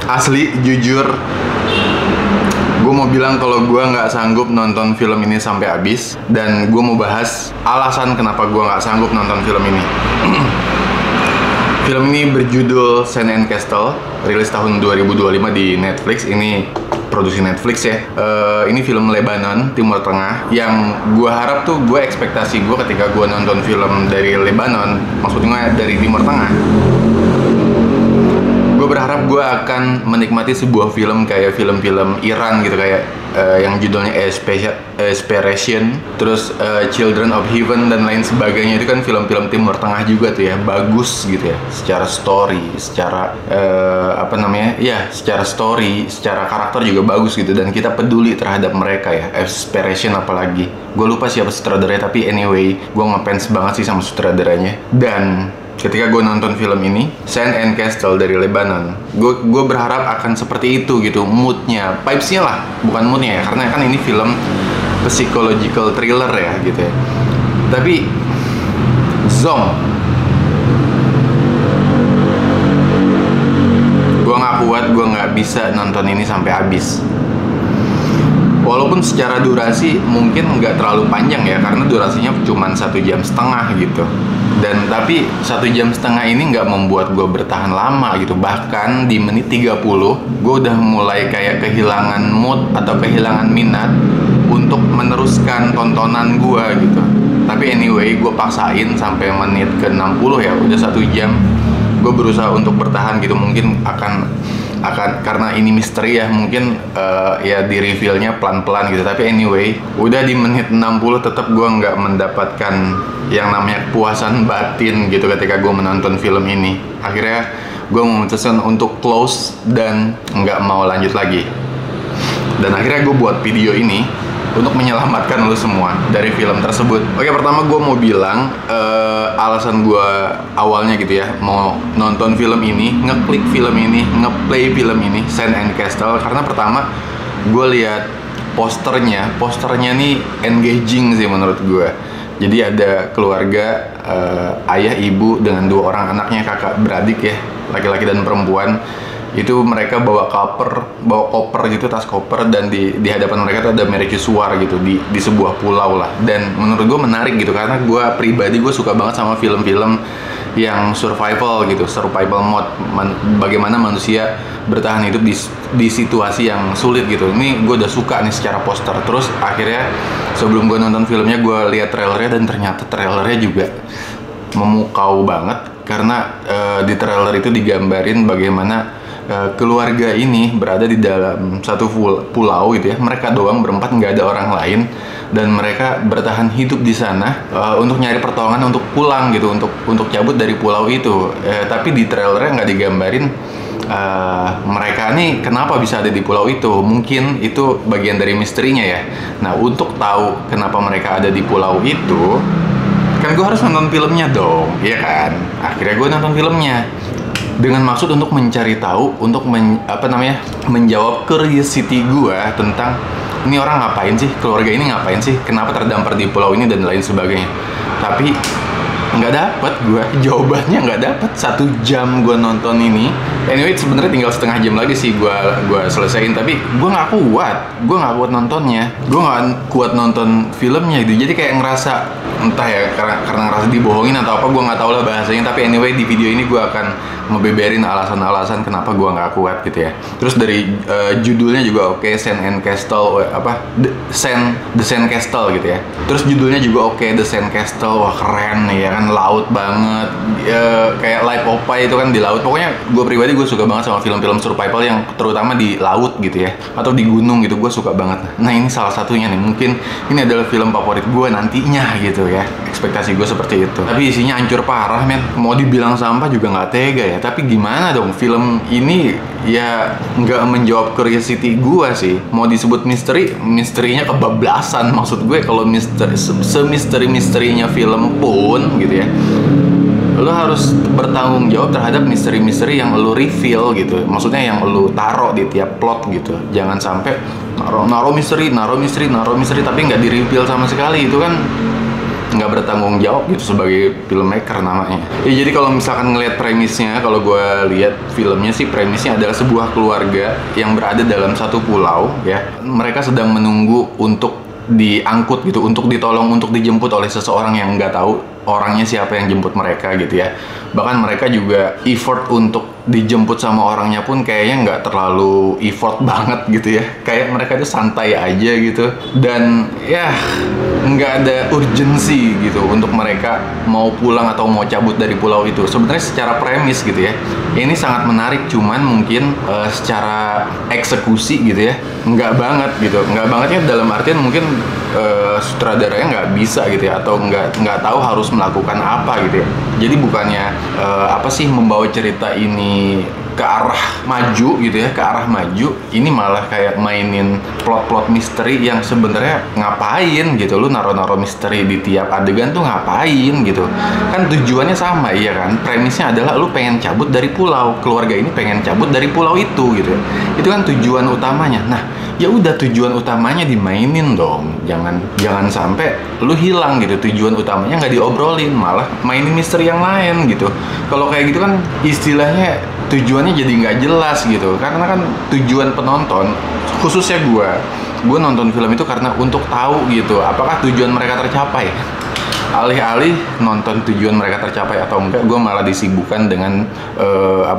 Asli, jujur, gue mau bilang kalau gue nggak sanggup nonton film ini sampai habis. Dan gue mau bahas alasan kenapa gue nggak sanggup nonton film ini. Film ini berjudul Sand and Castle, rilis tahun 2025 di Netflix. Ini produksi Netflix ya. Ini film Lebanon, Timur Tengah. Yang gue harap tuh, ekspektasi gue ketika gue nonton film dari Lebanon, maksudnya dari Timur Tengah, gue berharap gue akan menikmati sebuah film kayak film-film Iran gitu, kayak yang judulnya Aspiration, terus Children of Heaven dan lain sebagainya. Itu kan film-film Timur Tengah juga tuh ya, bagus gitu ya, secara story, secara secara story, secara karakter juga bagus gitu, dan kita peduli terhadap mereka ya. Aspiration apalagi, gue lupa siapa sutradaranya, tapi anyway, gue ngefans banget sih sama sutradaranya. Dan ketika gue nonton film ini, Sand and Castle dari Lebanon, gue berharap akan seperti itu gitu, moodnya, vibes-nya lah, bukan moodnya ya, karena kan ini film psychological thriller ya gitu ya. Tapi zong, gue nggak kuat, gue nggak bisa nonton ini sampai habis. Walaupun secara durasi mungkin nggak terlalu panjang ya, karena durasinya cuma 1,5 jam gitu. Dan tapi 1,5 jam ini nggak membuat gue bertahan lama gitu. Bahkan di menit 30 gue udah mulai kayak kehilangan mood atau kehilangan minat untuk meneruskan tontonan gue gitu. Tapi anyway, gue paksain sampai menit ke 60 ya, udah 1 jam. Gue berusaha untuk bertahan gitu. Mungkin akan karena ini misteri ya, mungkin ya di reveal-nya pelan-pelan gitu. Tapi anyway, udah di menit 60 tetap gue nggak mendapatkan yang namanya kepuasan batin gitu ketika gue menonton film ini. Akhirnya gue memutuskan untuk close dan nggak mau lanjut lagi. Dan akhirnya gue buat video ini untuk menyelamatkan lo semua dari film tersebut. Oke, pertama gue mau bilang alasan gue awalnya gitu ya mau nonton film ini, ngeklik film ini, ngeplay film ini, Sand and Castle, karena pertama gue lihat posternya nih engaging sih menurut gue. Jadi ada keluarga, ayah, ibu dengan 2 orang anaknya, kakak beradik ya, laki-laki dan perempuan. Itu mereka bawa koper gitu, tas koper, dan di hadapan mereka tuh ada mercusuar gitu di sebuah pulau lah. Dan menurut gue menarik gitu, karena gue pribadi gue suka banget sama film-film yang survival gitu, survival mode, bagaimana manusia bertahan hidup di situasi yang sulit gitu. Ini gue udah suka nih secara poster. Terus akhirnya sebelum gue nonton filmnya, gue lihat trailernya, dan ternyata trailernya juga memukau banget, karena di trailer itu digambarin bagaimana keluarga ini berada di dalam satu pulau gitu ya. Mereka doang berempat, nggak ada orang lain, dan mereka bertahan hidup di sana untuk nyari pertolongan untuk pulang gitu, untuk cabut dari pulau itu. Tapi di trailernya nggak digambarin mereka nih kenapa bisa ada di pulau itu. Mungkin itu bagian dari misterinya ya. Nah, untuk tahu kenapa mereka ada di pulau itu, kan gue harus nonton filmnya dong, iya kan? Akhirnya gue nonton filmnya dengan maksud untuk mencari tahu, untuk menjawab curiosity gue tentang ini orang ngapain sih, keluarga ini ngapain sih, kenapa terdampar di pulau ini dan lain sebagainya. Tapi nggak dapet gue jawabannya, nggak dapet. 1 jam gue nonton ini. Anyway, sebenarnya tinggal setengah jam lagi sih gue selesaiin, tapi gue nggak kuat nontonnya, gue nggak kuat nonton filmnya gitu. Jadi kayak ngerasa, entah ya, karena ngerasa dibohongin atau apa, gue nggak tahu lah bahasanya. Tapi anyway, di video ini gue akan ngebeberin alasan-alasan kenapa gue nggak kuat gitu ya. Terus dari judulnya juga oke, Sand and Castle, The Sand Castle gitu ya. Terus judulnya juga oke, The Sand Castle, wah keren ya kan, laut banget, kayak live opera itu kan di laut. Pokoknya gue pribadi gue suka banget sama film-film survival yang terutama di laut gitu ya, atau di gunung gitu, gue suka banget. Nah, ini salah satunya nih, mungkin ini adalah film favorit gue nantinya gitu ya. Ekspektasi gue seperti itu. Tapi isinya hancur parah men, mau dibilang sampah juga nggak tega ya. Tapi gimana dong, film ini ya nggak menjawab curiosity gue sih. Mau disebut misterinya kebablasan. Maksud gue kalau semisteri-misterinya film pun gitu ya, lo harus bertanggung jawab terhadap misteri-misteri yang lo reveal gitu. Maksudnya yang lo taruh di tiap plot gitu. Jangan sampai naruh misteri tapi nggak di reveal sama sekali. Itu kan nggak bertanggung jawab gitu sebagai filmmaker namanya. Ya jadi kalau misalkan ngelihat premisnya, kalau gue lihat filmnya sih premisnya adalah sebuah keluarga yang berada dalam satu pulau ya. Mereka sedang menunggu untuk diangkut gitu, untuk ditolong, untuk dijemput oleh seseorang yang nggak tahu orangnya siapa yang jemput mereka gitu ya. Bahkan mereka juga effort untuk dijemput sama orangnya pun kayaknya nggak terlalu effort banget gitu ya. Kayak mereka tuh santai aja gitu. Dan ya nggak ada urgensi gitu untuk mereka mau pulang atau mau cabut dari pulau itu. Sebenarnya secara premis gitu ya, ini sangat menarik, cuman mungkin secara eksekusi gitu ya nggak banget gitu. Nggak bangetnya dalam artian mungkin sutradaranya nggak bisa gitu ya, atau nggak tahu harus melakukan apa gitu ya. Jadi bukannya apa sih membawa cerita ini ke arah maju gitu ya, ke arah maju, ini malah kayak mainin plot-plot misteri yang sebenarnya ngapain gitu. Lu naro-naro misteri di tiap adegan tuh ngapain gitu kan? Tujuannya sama, iya kan, premisnya adalah lu pengen cabut dari pulau, keluarga ini pengen cabut dari pulau itu gitu. Itu kan tujuan utamanya. Nah ya udah, tujuan utamanya dimainin dong, jangan sampai lu hilang gitu, tujuan utamanya nggak diobrolin, malah mainin misteri yang lain gitu. Kalau kayak gitu kan istilahnya tujuannya jadi nggak jelas gitu. Karena kan tujuan penonton, khususnya gue nonton film itu karena untuk tahu gitu apakah tujuan mereka tercapai. Alih-alih nonton tujuan mereka tercapai atau enggak, gue malah disibukkan dengan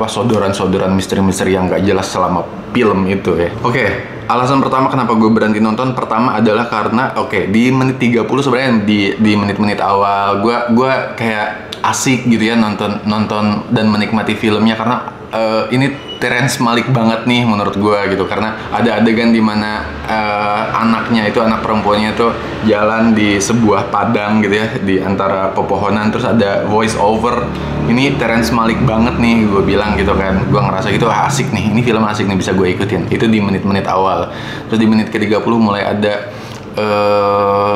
sodoran-sodoran misteri-misteri yang nggak jelas selama film itu ya. Oke, alasan pertama kenapa gue berhenti nonton, pertama adalah karena di menit 30 sebenarnya, di menit-menit awal gue kayak asik gitu ya nonton dan menikmati filmnya, karena ini Terrence Malick banget nih menurut gue gitu. Karena ada adegan dimana anaknya itu, anak perempuannya itu jalan di sebuah padang gitu ya, di antara pepohonan, terus ada voice over. Ini Terrence Malick banget nih, gue bilang gitu kan. Gue ngerasa gitu, asik nih, ini film asik nih, bisa gue ikutin. Itu di menit-menit awal. Terus di menit ke-30 mulai ada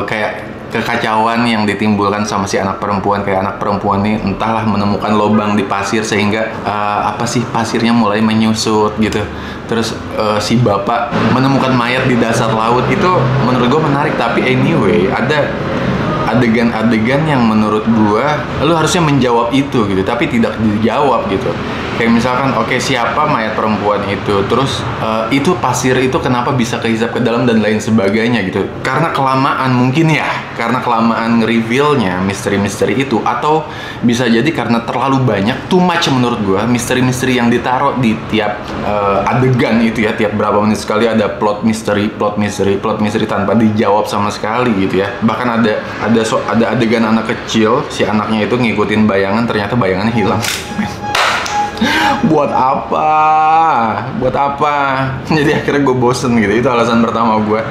kayak kekacauan yang ditimbulkan sama si anak perempuan. Kayak anak perempuan ini entahlah menemukan lubang di pasir sehingga pasirnya mulai menyusut gitu. Terus si bapak menemukan mayat di dasar laut. Itu menurut gue menarik. Tapi anyway, ada adegan-adegan yang menurut gue lu harusnya menjawab itu gitu, tapi tidak dijawab gitu. Kayak misalkan siapa mayat perempuan itu, terus itu pasir itu kenapa bisa kehisap ke dalam dan lain sebagainya gitu. Karena kelamaan mungkin ya, karena kelamaan nge-revealnya misteri-misteri itu, atau bisa jadi karena terlalu banyak, too much menurut gue, misteri-misteri yang ditaruh di tiap adegan itu ya. Tiap berapa menit sekali ada plot misteri tanpa dijawab sama sekali gitu ya. Bahkan ada adegan anak kecil, si anaknya itu ngikutin bayangan, ternyata bayangannya hilang. Buat apa? Jadi akhirnya gue bosen gitu. Itu alasan pertama gue.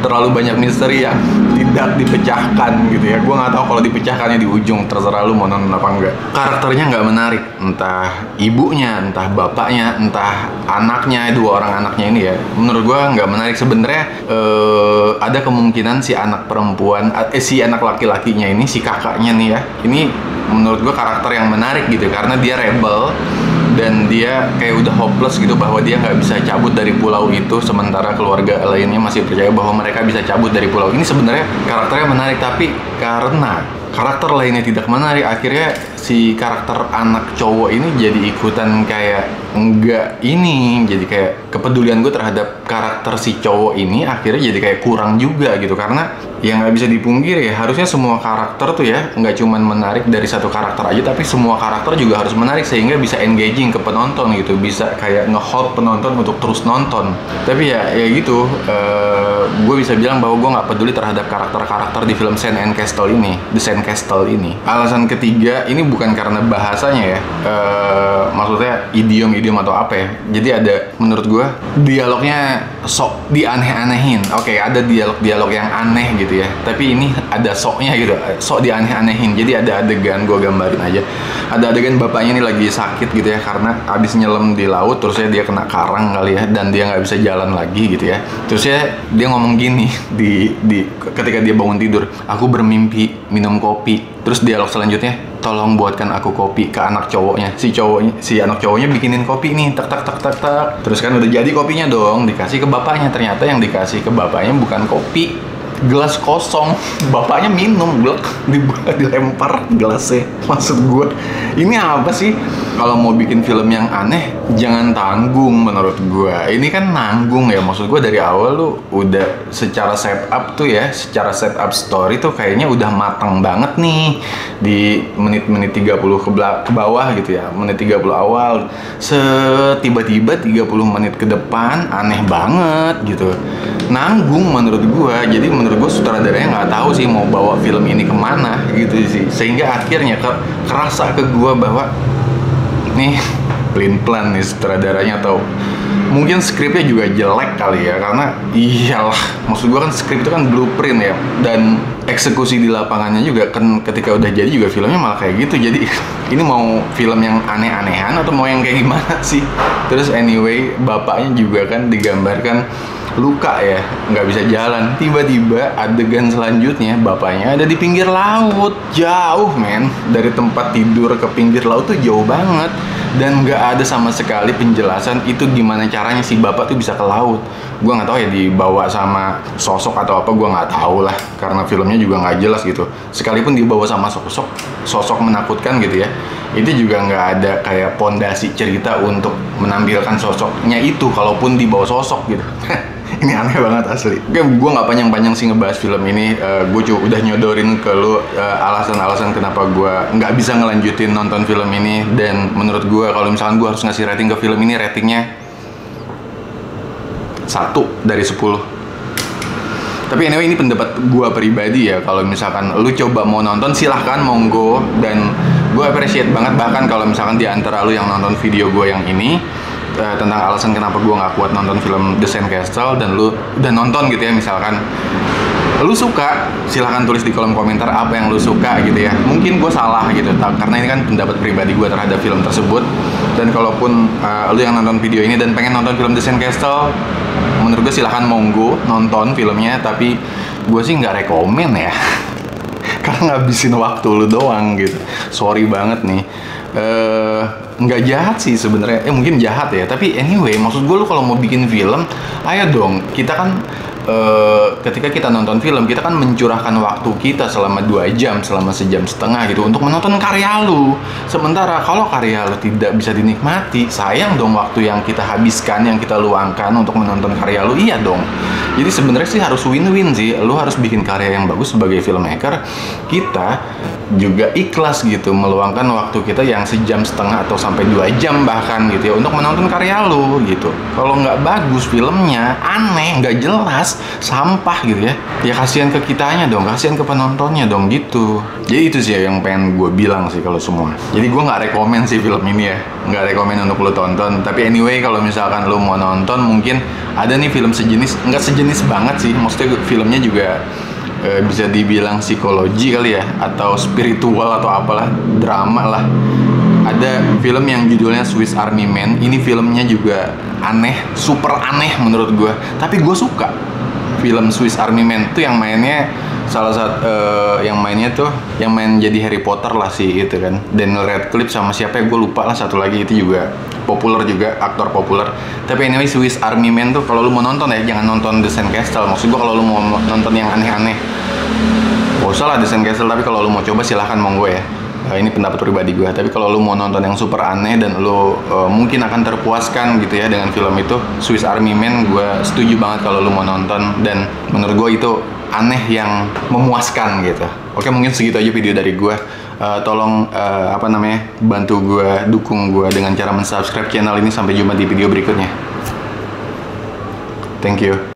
Terlalu banyak misteri yang tidak dipecahkan gitu ya. Gue nggak tahu kalau dipecahkannya di ujung, terserah lu mau nonton apa enggak. Karakternya nggak menarik, entah ibunya, entah bapaknya, entah anaknya, dua orang anaknya ini ya. Menurut gue nggak menarik. Sebenarnya ada kemungkinan si anak perempuan, si anak laki-lakinya ini, si kakaknya nih ya, ini menurut gue karakter yang menarik gitu, karena dia rebel dan dia kayak udah hopeless gitu bahwa dia nggak bisa cabut dari pulau itu, sementara keluarga lainnya masih percaya bahwa mereka bisa cabut dari pulau ini. Sebenarnya karakternya menarik, tapi karena karakter lainnya tidak menarik, akhirnya si karakter anak cowok ini jadi ikutan kayak enggak ini. Jadi kayak kepedulian gue terhadap karakter si cowok ini akhirnya jadi kayak kurang juga gitu. Karena ya nggak bisa dipungkiri ya, harusnya semua karakter tuh ya nggak cuman menarik dari satu karakter aja, tapi semua karakter juga harus menarik sehingga bisa engaging ke penonton gitu, bisa kayak nge-hold penonton untuk terus nonton. Tapi ya gitu, gue bisa bilang bahwa gue nggak peduli terhadap karakter-karakter di film Sand and Castle ini, The Sand Castle ini. Alasan ketiga ini bukan karena bahasanya ya, maksudnya idiom-idiom atau apa ya. Jadi ada, menurut gue dialognya sok dianeh-anehin. Ada dialog-dialog yang aneh gitu ya, tapi ini ada soknya gitu, sok dianeh-anehin. Jadi ada adegan, gue gambarin aja, ada adegan bapaknya ini lagi sakit gitu ya, karena abis nyelam di laut, terusnya dia kena karang kali ya, dan dia nggak bisa jalan lagi gitu ya. Terusnya dia ngomong gini ketika dia bangun tidur, aku bermimpi minum kopi. Terus dialog selanjutnya, tolong buatkan aku kopi, ke anak cowoknya. Si anak cowoknya bikinin kopi nih, tak. Terus kan udah jadi kopinya dong, dikasih ke bapaknya. Ternyata yang dikasih ke bapaknya bukan kopi, gelas kosong, bapaknya minum, blek, dilempar gelasnya. Maksud gue, ini apa sih? Kalau mau bikin film yang aneh, jangan tanggung menurut gue. Ini kan nanggung ya, maksud gue dari awal lu udah secara setup tuh ya, secara setup story tuh kayaknya udah matang banget nih di menit-menit 30 ke bawah gitu ya, menit 30 awal. Tiba-tiba 30 menit ke depan aneh banget gitu. Nanggung menurut gue. Jadi menurut gue sutradaranya nggak tahu sih mau bawa film ini kemana gitu sih. Sehingga akhirnya kerasa ke gue bahwa nih pelin-pelan nih sutradaranya, atau mungkin skripnya juga jelek kali ya, karena iyalah, maksud gue kan skrip itu kan blueprint ya, dan eksekusi di lapangannya juga kan ketika udah jadi juga filmnya malah kayak gitu. Jadi ini mau film yang aneh-anehan atau mau yang kayak gimana sih? Terus anyway, bapaknya juga kan digambarkan luka ya, nggak bisa jalan. Tiba-tiba adegan selanjutnya bapaknya ada di pinggir laut, jauh men, dari tempat tidur ke pinggir laut tuh jauh banget, dan nggak ada sama sekali penjelasan itu gimana caranya si bapak tuh bisa ke laut. Gue nggak tahu ya dibawa sama sosok atau apa, gue nggak tahu lah, karena filmnya juga nggak jelas gitu. Sekalipun dibawa sama sosok menakutkan gitu ya, itu juga nggak ada kayak pondasi cerita untuk menampilkan sosoknya itu, kalaupun dibawa sosok gitu. Ini aneh banget asli. Oke, gue nggak panjang-panjang sih ngebahas film ini. Gue udah nyodorin ke lu alasan-alasan kenapa gue nggak bisa ngelanjutin nonton film ini. Dan menurut gue kalau misalkan gue harus ngasih rating ke film ini, ratingnya 1 dari 10. Tapi anyway, ini pendapat gue pribadi ya. Kalau misalkan lu coba mau nonton, silahkan, monggo. Dan gue appreciate banget, bahkan kalau misalkan di antara lu yang nonton video gue yang ini tentang alasan kenapa gue nggak kuat nonton film The Sandcastle, dan lu udah nonton gitu ya, misalkan lu suka, silahkan tulis di kolom komentar apa yang lu suka gitu ya. Mungkin gue salah gitu, karena ini kan pendapat pribadi gue terhadap film tersebut. Dan kalaupun lu yang nonton video ini dan pengen nonton film The Sandcastle, menurut gue silahkan, monggo nonton filmnya. Tapi gue sih nggak rekomen ya, karena ngabisin waktu lu doang gitu. Sorry banget nih. Nggak jahat sih sebenarnya, mungkin jahat ya, tapi anyway, maksud gue lu kalau mau bikin film, ayo dong. Kita kan ketika kita nonton film, kita kan mencurahkan waktu kita selama 2 jam, selama 1,5 jam gitu untuk menonton karya lu. Sementara kalau karya lu tidak bisa dinikmati, sayang dong waktu yang kita habiskan, yang kita luangkan untuk menonton karya lu. Iya dong. Jadi sebenarnya sih harus win-win sih. Lu harus bikin karya yang bagus sebagai filmmaker, kita juga ikhlas gitu meluangkan waktu kita yang 1,5 jam atau sampai 2 jam bahkan gitu ya untuk menonton karya lu gitu. Kalau nggak bagus filmnya, aneh, nggak jelas, sampah gitu ya, ya kasihan ke kitanya dong, kasihan ke penontonnya dong gitu. Jadi itu sih yang pengen gue bilang sih kalau semua. Jadi gue nggak rekomen sih film ini ya, nggak rekomen untuk lo tonton. Tapi anyway, kalau misalkan lo mau nonton, mungkin ada nih film sejenis, nggak sejenis banget sih, maksudnya filmnya juga bisa dibilang psikologi kali ya, atau spiritual atau apalah, drama lah. Ada film yang judulnya Swiss Army Man. Ini filmnya juga aneh, super aneh menurut gue. Tapi gue suka film Swiss Army Man tuh, yang mainnya salah satu yang mainnya tuh yang main jadi Harry Potter lah sih itu kan, Daniel Radcliffe sama siapa ya gue lupa lah, satu lagi itu juga populer juga, aktor populer. Tapi anyway, Swiss Army Man tuh kalau lu mau nonton ya, jangan nonton The Sandcastle. Maksud gue kalau lu mau nonton yang aneh-aneh, gak usah lah The Sandcastle. Tapi kalau lu mau coba, silahkan, monggo ya. Ini pendapat pribadi gue. Tapi kalau lu mau nonton yang super aneh dan lu mungkin akan terpuaskan gitu ya dengan film itu, Swiss Army Man, gue setuju banget kalau lu mau nonton. Dan menurut gue itu aneh yang memuaskan gitu. Oke, mungkin segitu aja video dari gue. Tolong bantu gue, dukung gue dengan cara mensubscribe channel ini. Sampai jumpa di video berikutnya. Thank you.